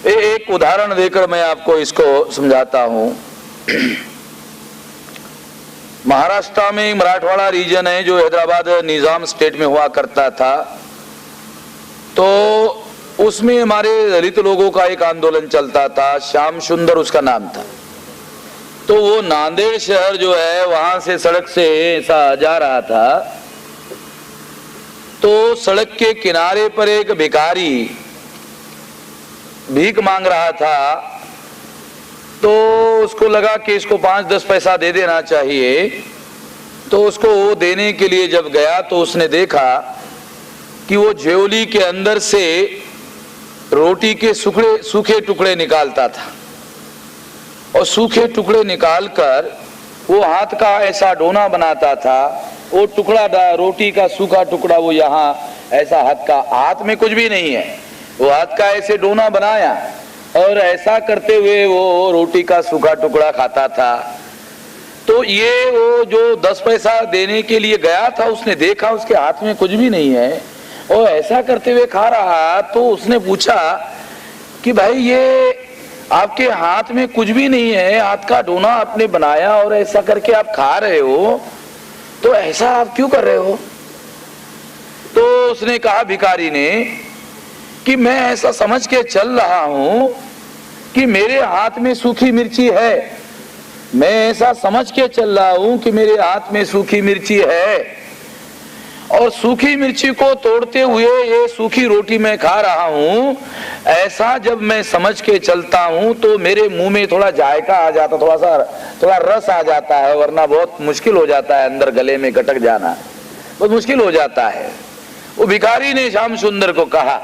एक उदाहरण देकर मैं आपको इसको समझाता हूं। महाराष्ट्र में मराठवाड़ा रीजन है जो हैदराबाद निजाम स्टेट में हुआ करता था, तो उसमें हमारे दलित लोगों का एक आंदोलन चलता था, श्याम सुंदर उसका नाम था। तो वो नांदेड़ शहर जो है वहां से सड़क से ऐसा जा रहा था, तो सड़क के किनारे पर एक भिखारी भीख मांग रहा था। तो उसको लगा कि इसको 5-10 पैसा दे देना चाहिए। तो उसको वो देने के लिए जब गया तो उसने देखा कि वो झोली के अंदर से रोटी के सूखे टुकड़े निकालता था, और सूखे टुकड़े निकालकर वो हाथ का ऐसा डोना बनाता था। वो टुकड़ा रोटी का सूखा टुकड़ा वो यहाँ ऐसा हाथ में कुछ भी नहीं है, वो हाथ का ऐसे डोना बनाया और ऐसा करते हुए वो रोटी का सूखा टुकड़ा खाता था। तो ये वो जो 10 पैसा देने के लिए गया था, उसने देखा उसके हाथ में कुछ भी नहीं है और ऐसा करते हुए खा रहा। तो उसने पूछा कि भाई ये आपके हाथ में कुछ भी नहीं है, हाथ का डोना आपने बनाया और ऐसा करके आप खा रहे हो, तो ऐसा आप क्यों कर रहे हो? तो उसने कहा भिखारी ने कि मैं ऐसा समझ के चल रहा हूं कि मेरे हाथ में सूखी मिर्ची है, मैं ऐसा समझ के चल रहा हूं कि मेरे हाथ में सूखी मिर्ची है, और सूखी मिर्ची को तोड़ते हुए ये सूखी रोटी मैं खा रहा हूं। ऐसा जब मैं समझ के चलता हूं तो मेरे मुंह में थोड़ा जायका आ जाता, थोड़ा रस आ जाता है, वरना बहुत मुश्किल हो जाता है अंदर गले में गटक जाना, बहुत मुश्किल हो जाता है। वो भिखारी ने श्याम सुंदर को कहा।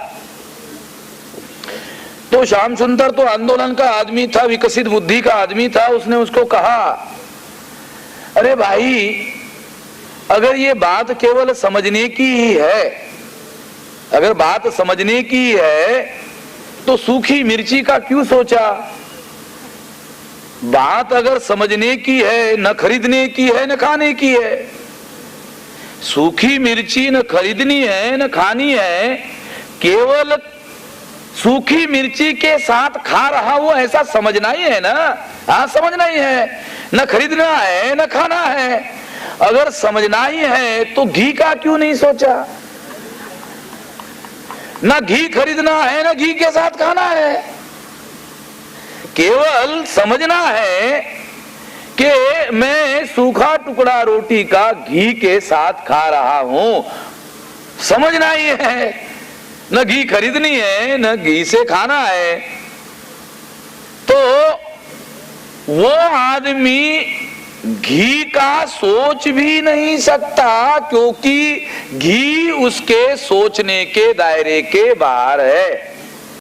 तो श्याम सुंदर तो आंदोलन का आदमी था, विकसित बुद्धि का आदमी था। उसने उसको कहा, अरे भाई अगर ये बात केवल समझने की ही है, अगर बात समझने की है तो सूखी मिर्ची का क्यों सोचा? बात अगर समझने की है, न खरीदने की है न खाने की है। सूखी मिर्ची न खरीदनी है न खानी है, केवल सूखी मिर्ची के साथ खा रहा हूं ऐसा समझना ही है ना। हाँ समझना ही है, न खरीदना है न खाना है। अगर समझना ही है तो घी का क्यों नहीं सोचा? ना घी खरीदना है ना घी के साथ खाना है, केवल समझना है कि मैं सूखा टुकड़ा रोटी का घी के साथ खा रहा हूं, समझना ही है। न घी खरीदनी है न घी से खाना है। तो वो आदमी घी का सोच भी नहीं सकता, क्योंकि घी उसके सोचने के दायरे के बाहर है।